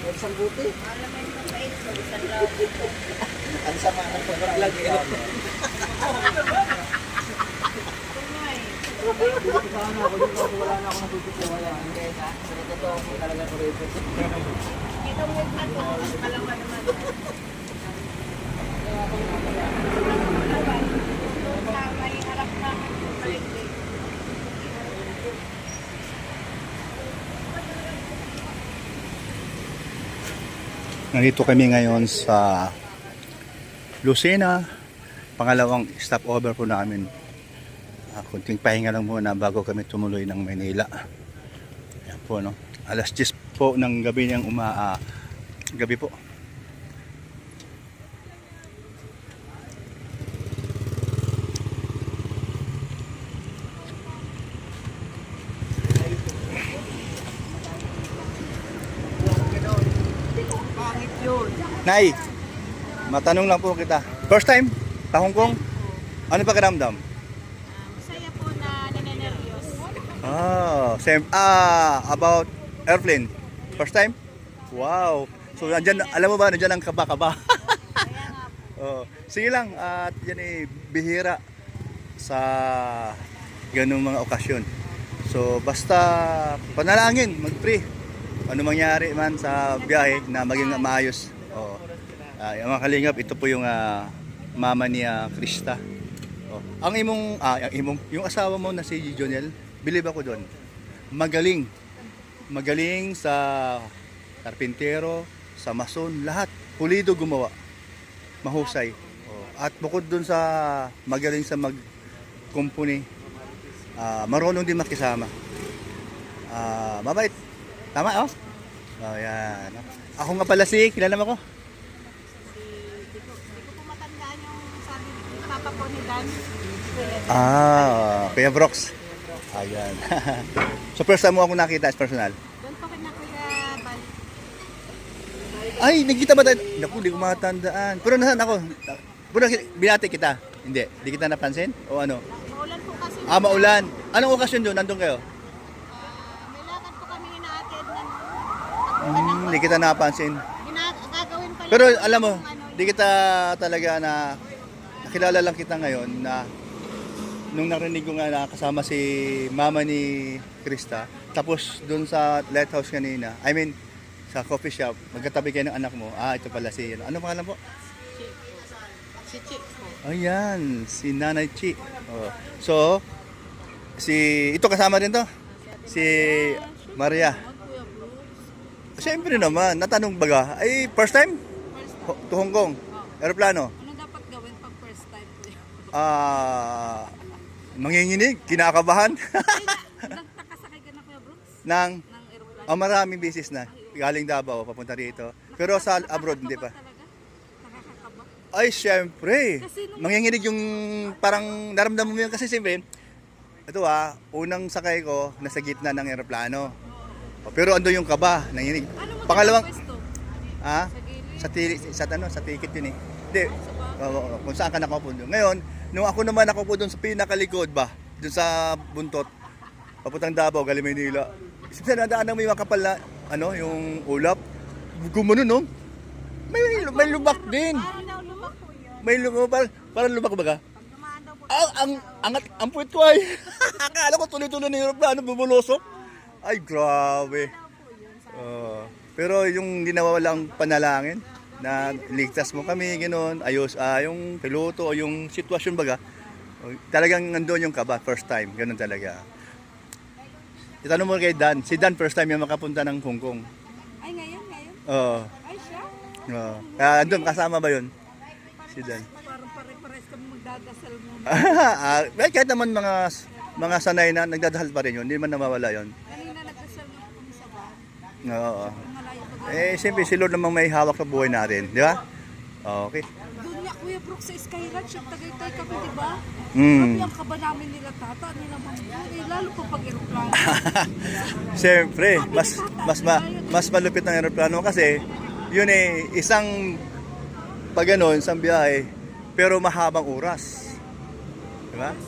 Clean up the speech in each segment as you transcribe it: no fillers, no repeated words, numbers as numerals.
Isang buti. Ang sama ng pag-vlog eh. Wala na ako natutuwa. Kaya sa totoo ko talaga ko rin. Dito mo yung ano, kalawa naman. May harap na maliglig. Nandito kami ngayon sa Lucena, pangalawang stopover po namin. Kunting pahinga lang muna bago kami tumuloy ng Maynila. Ayan po, no? Alas 10 po ng gabi niyang gabi po. Nay, matanong lang po kita. First time sa Hong Kong? Ano pa pakiramdam? Masaya po na nanenervyos. About airplane. First time? Wow. So andyan, alam mo ba, nandiyan ang kaba-kaba. Kaya nga po. Sige lang, at yan ay bihira sa ganung mga okasyon. So basta panalangin, mag-pray. Ano mangyari man sa biyahe na maging maayos. Yung mga kalingap, ito po yung mama ni Krista. Ang yung asawa mo na si Jonel, believe ako doon. Magaling sa karpintero, sa mason, lahat. Pulido gumawa. Mahusay. At bukod doon sa magaling sa mag-company, marunong din makisama. Mabait. Tama, oh? Yan. Ako nga pala kilala mo ko? Hindi ko po matandaan yung sabi ni Papa po ni Dan. Kuya Brox. Ayan. So first time mo ako nakita as personal? Doon po kina Kuya Bal. Ay, nagkita ba tayo? Naku, hindi ko matandaan. Pero nasaan ako? Pero binati kita? Hindi kita napansin? O ano? Maulan po kasi. Maulan. Anong okasyon doon? Nandun kayo? May lakad po kami ina-attend ng Hindi kita napansin. gagawin pa lang. Pero alam mo, yung ano, di kita talaga nakilala lang kita ngayon na nung narinig ko nga na kasama si mama ni Krista, tapos doon sa lighthouse kanina, I mean sa coffee shop, magkatabi kayo ng anak mo. Ito pala ano pangalan po? si Chick po. Ayan, si Nanay Chi. So, ito kasama rin to? Si Maria. Kuya Bruce. Siyempre naman, natanong baga, ay first time? To Hong Kong? Aeroplano? Ano dapat gawin pag first time? Manginginig, kinakabahan. Nagtakasakay ka na Kuya Bruce? Nang Ng aeroplano? maraming beses na galing Davao papunta rito. Pero sa abroad hindi pa. Talaga? Nakakakaba? Ay, syempre. Kasi nung- Manginginig yung parang naramdaman mo yun kasi siyempre, ito unang sakay ko nasa gitna ng eroplano. Pero ando yung kaba, nanginig. Ano mo Pangalawang pwesto? sa ticket yun eh. Hindi. Kung saan ka nakaupo doon. Ngayon, nung ako naman nakaupo doon sa pinakalikod ba, doon sa buntot, papuntang Davao, galing Maynila. Isip na nadaan mo yung kapal na, yung ulap. Gumano, no? May lubak din. Parang daw lumak po yun. May lubak, parang lubak baga. Pag dumaan daw po. Ang puwit ko ay. Akala ko tuloy-tuloy na yung aeroplano, bubulosok. Ay, grabe. Pero yung hindi nawawalang panalangin, na ligtas mo kami, gano'n, ayos, yung piloto o yung sitwasyon baga, talagang nandun yung kaba, first time, gano'n talaga. Itanong mo kay Dan, si Dan first time yung makapunta ng Hong Kong. Ay, ngayon? Oo. Ay, siya? Kaya andun, kasama ba yun? Si Dan. Parang pare-pares kami magdadasal mo. Kahit naman mga sanay na, nagdadahal pa rin yun, hindi man nawawala yun. Kanina nagdasal na kami sa bahay. Oo. Malayo pag Siyempre si Lord namang may hawak sa buhay natin, di ba? Okay. Doon nga, Kuya Brooke, sa Skyranch, yung Tagaytay kami, di ba? Mm. Kami ang kaba namin nila tata, nila mambuhay, lalo pa pag aeroplano. Siyempre, mas malupit ng eroplano kasi yun eh, isang pag ano, isang biyahe, pero mahabang oras. Diba? 2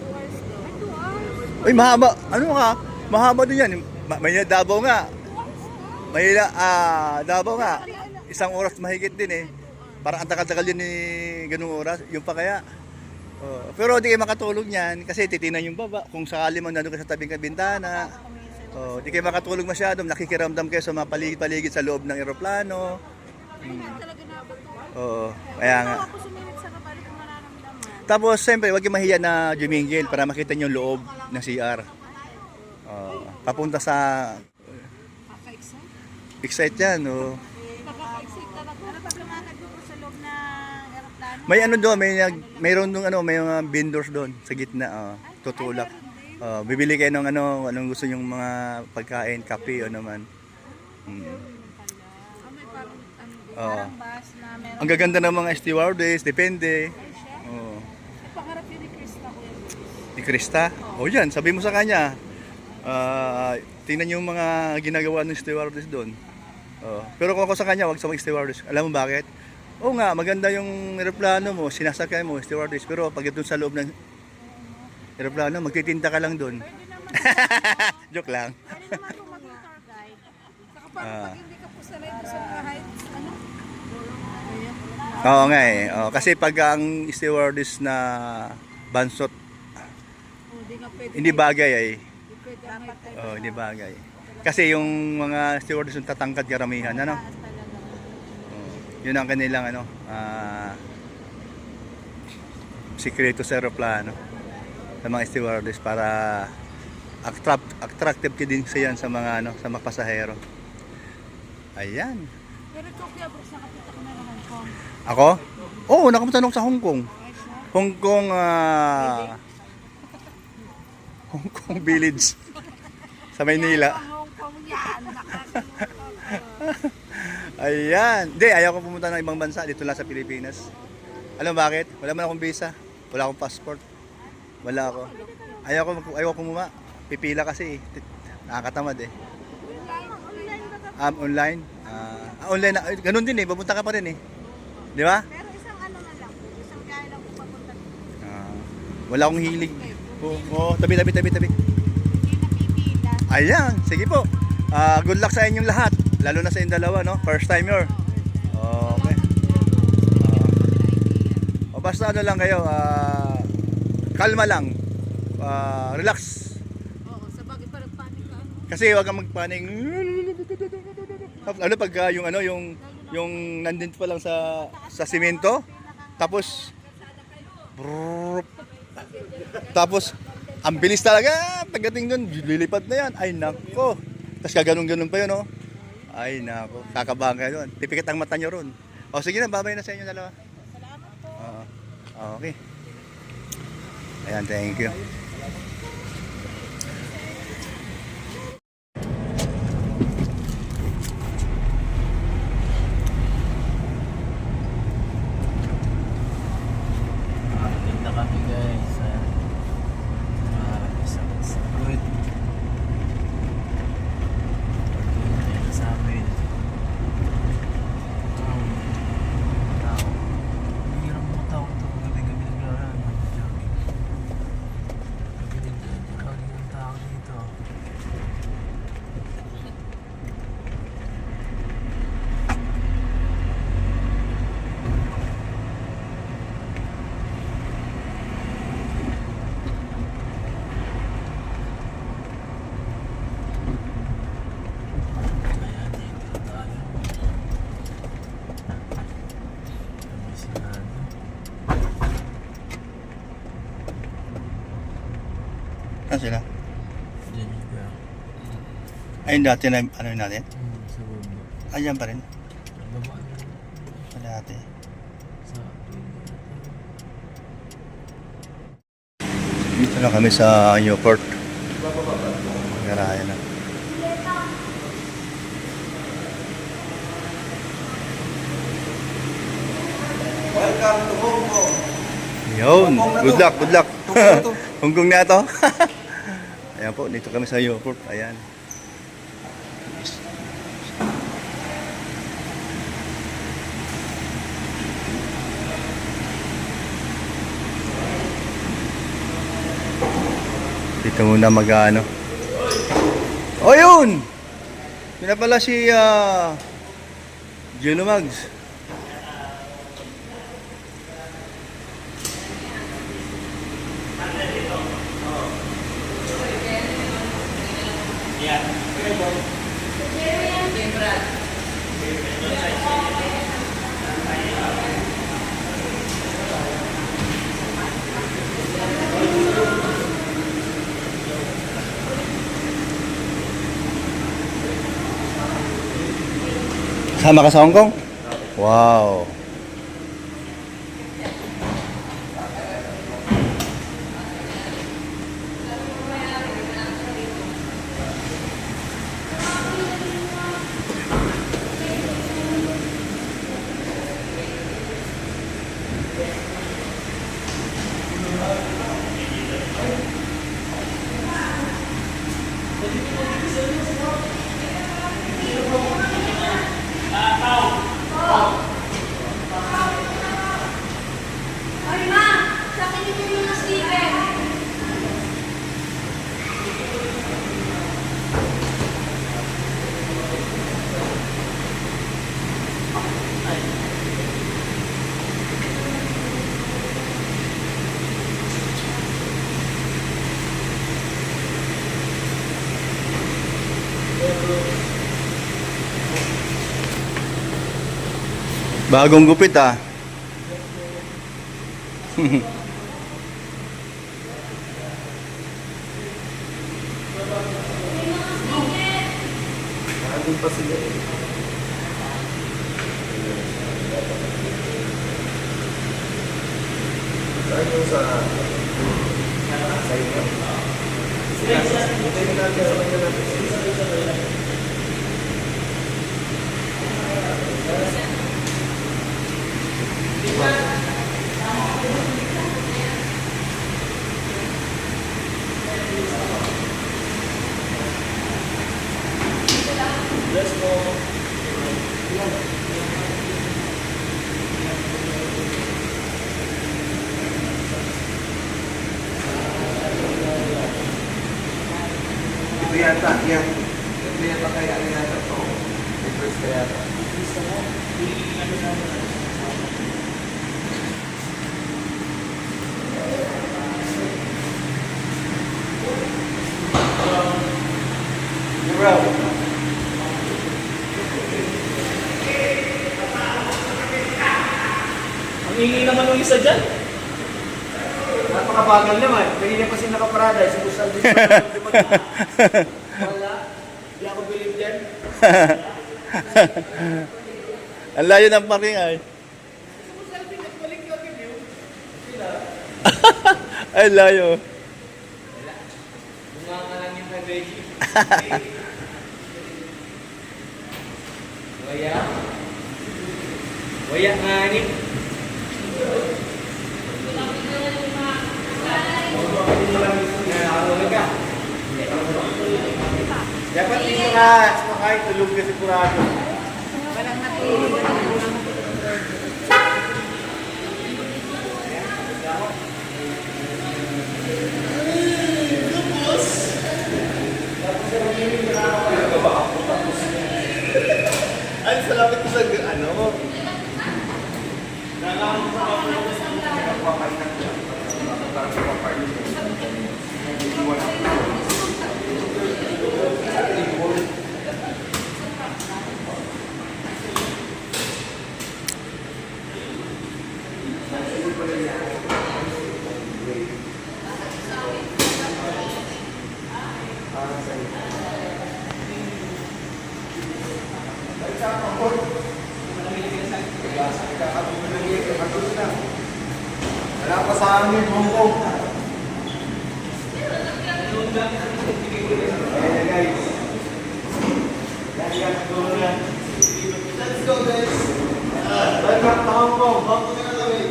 hours daw. Ay, 2 hours. Uy, mahaba. Ano ka? Mahaba din yan. May Davao nga. May Davao nga. Isang oras mahigit din eh. Parang ang tagal-tagal yun ni ganung oras. Yung pa kaya. Pero di kayo makatulog niyan kasi titinan yung baba. Kung sakali man nandun ka sa tabing bintana. Di kayo makatulog masyado. Nakikiramdam kayo sa mga paligid-paligid sa loob ng eroplano. Talaga na ba ito? Oo. Kaya nga. Ako sumilip sa kabalik ko mararamdaman. Tapos, siyempre, huwag kayong mahiya na jumingil para makita nyo yung loob ng CR. Papunta sa Kaka-excite? excite yan. Nakaka-excite talaga. Ano pag lumakad mo sa loob ng aeroplano? May ano doon, mayroon doon may mga vendors doon sa gitna. Tutulak. Bibili kayo ng anong gusto nyong mga pagkain, kape o naman. May parang, Oo. bus na meron. Ang gaganda ng mga stewardess, depende. Oo. Pangarap yun ni Krista, Kuya Brooke. Ni Krista? O yan, sabi mo sa kanya. Tingnan yung mga ginagawa ng stewardess doon. Pero kung ako sa kanya, wag sa mga stewardess. Alam mo bakit? Oo nga, maganda yung eroplano mo, sinasakay mo, stewardess. Pero pag doon sa loob ng eroplano, magtitinda ka lang doon. Joke lang. Pwede naman kung maging tour guide. Saka parang pag hindi ka po sanay doon sa mga heights, ano? Oo nga eh. Kasi pag ang stewardess na bansot, Hindi nga pwede. hindi bagay ay. Hindi pwede ang height. Hindi bagay. Kasi yung mga stewardess yung tatangkad karamihan, ano? Yun ang kanilang sikreto sa aeroplano sa mga stewardess para attractive din siya sa mga sa mga pasahero. Ayan. Pero ikaw, Kuya Brooks, nakapunta ka na ng Hong Kong. Ako? Oo, nakapunta ako sa Hong Kong. Ay, siya. Hong Kong Hong Kong Village sa Maynila. Ang Hong Kong yan. Nakakalimutan ko. Ayan. Hindi, ayaw ko pumunta ng ibang bansa. Dito lang sa Pilipinas. Alam mo bakit? Wala man akong visa. Wala akong passport. Wala ako. Ayaw ko muma. Pipila kasi. Nakakatamad eh. Online? Online na. Ganun din eh. Pupunta ka pa rin eh. Di ba? Pero isang ano na lang. Isang kaya lang kung papunta. Wala akong hilig. Tabi. Hindi napipila. Ayan. Sige po. Good luck sa inyong lahat. Lalo na sa inyong dalawa, no? First timer. Okay. Basta ano lang kayo, kalma lang. Relax. Oo, sa bagay parang panic ka. Kasi wag kang magpaning. Ano pag yung nandito pa lang sa simento, tapos tapos ang bilis talaga pagdating doon, lilipad na yan. Ay nako. Tapos kaganon-ganon pa yun, no? Ay nako, kakabahan kayo doon. Pipikit ang mata nyo ron. O sige na, babay na sa inyo dalawa. Salamat po. Okay. Ayan, thank you. Na kami guys sa isang good sa amin. Tao. Hirap mo tao ito gabi-gabi naglalaan. Gabi ng tao dito. Ayan, dito tayo. May sinado. Saan sila? Diyan yung ga. Ayun dati na, ano yun natin? Sa baba. Ayan pa rin. Baba na Sa dati. sa Dito na kami sa Newport. Garayan na. welcome to Hong Kong. Yun. Good luck, good luck. Hong Kong na to. Hong Kong na to. Ayan po, dito kami sa airport. Ayan. Dito muna mag-ano. Oh, yun! Yun na pala si Juno Mags. Sama ka sa Hong Kong? Wow. Ay, ma! Sa akin ito yung mga sticker. Bagong gupit ah. Nandun pa sila eh. Saan yung sa inyo? Hintayin natin sa kanya natin. Ito yata, yan. Ito yata kaya ano yata ito. Papers kaya yata. Bro. Ang ingay naman ng isa dyan. Napakabagal naman. Kanina pa siya nakaparada. Sumusal din sa wala. Hindi ako believe dyan. Ang layo ng parking ay. Ay, layo. Bunga nga lang yung kay-Reggie. Waya. Waya nga ni. Dapat dito nga. Kumakain tulog kasi kurado. Walang natulog. Ay, salamat ko sa ano. Wala pa sa amin, Hong Kong. Ayan guys. Let's go guys. Welcome to Hong Kong. Hong Kong na kami.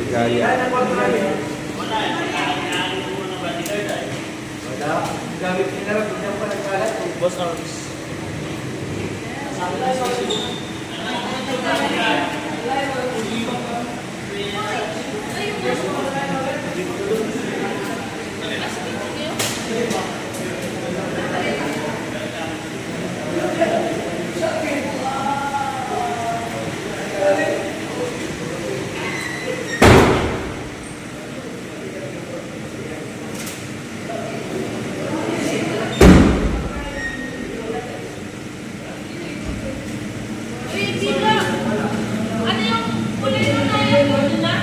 Ligaya. Boss Arms. Uy, Tito! Ano yung kulay na tayo? Ano na?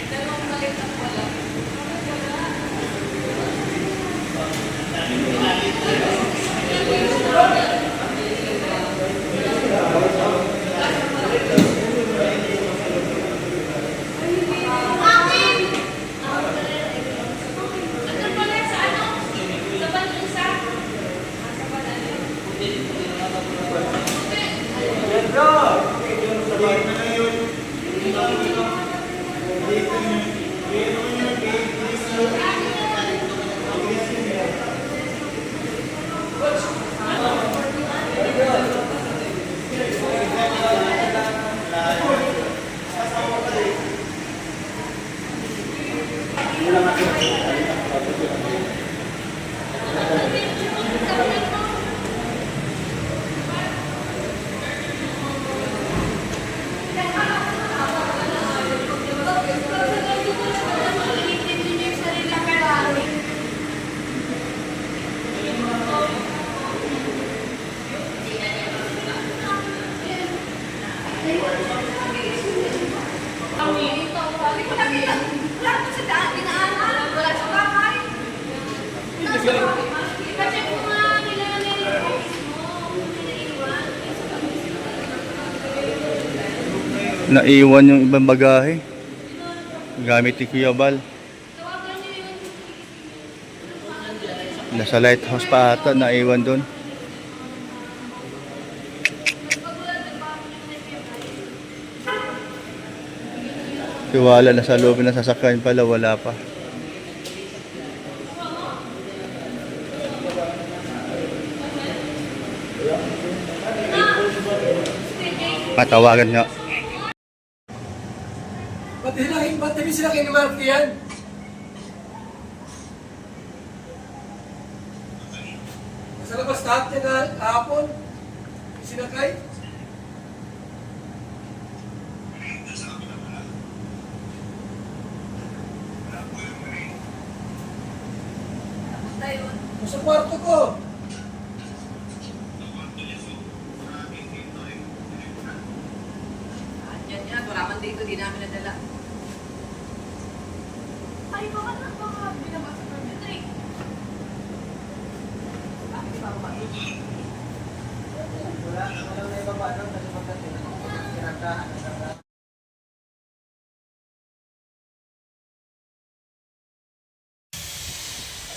Dalawang balik na pala. Akin! Andun pala sa ano? Sa bantusa? Sa bantusa. Ang init ang ugali ko lang yan. Wala ko sa daan, dinaanan. Wala sa bahay. Nasa bahay. Kasi kung nga nila nililipas mo, nilaiwan. Naiwan yung ibang bagahe. Gamit ni Kuya Bal. Tawagan niyo yun. Nasa lighthouse pa ata, naiwan doon. Tiwala na sa loob ng sasakyan pala, wala pa. Matawagan nyo. Ba't hindi sila kinimarti yan? Nasa labas lahat niya na hapon. Sinakay. Sa kwarto ko. Yan, wala man dito, di namin nadala. Ay, baka binaba sa computer eh. Bakit di ba ako Wala na ibaba doon kasi pagdating tinagdahan.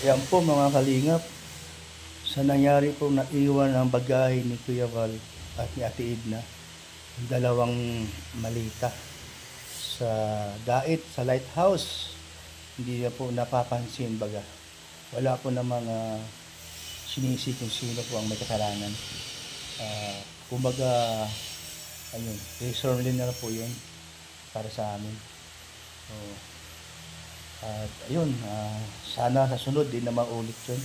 Ayan po mga kalingap. Sa nangyari po naiwan ang bagahe ni Kuya Val at ni Ate Edna. Yung dalawang malita sa dait, sa lighthouse. Hindi na po napapansin baga. Wala po namang sinisi kung sino po ang may kasalanan. Kumbaga, ayun, reserve na po yun para sa amin. So, at ayun, sana sa sunod din na maulit yun.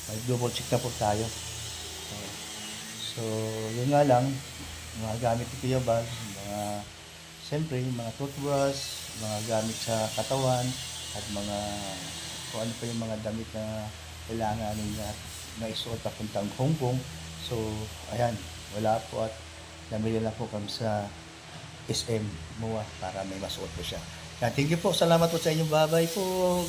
May double check na po tayo. So yun nga lang, mga gamit ni Kuya Bal, siyempre, mga toothbrush, mga gamit sa katawan, at mga kung ano pa yung mga damit na kailangan niya na isuot papuntang Hong Kong. So, ayan, wala po at namili lang po kami sa SM MOA para may masuot po siya. Yan, thank you po. Salamat po sa inyong babay po.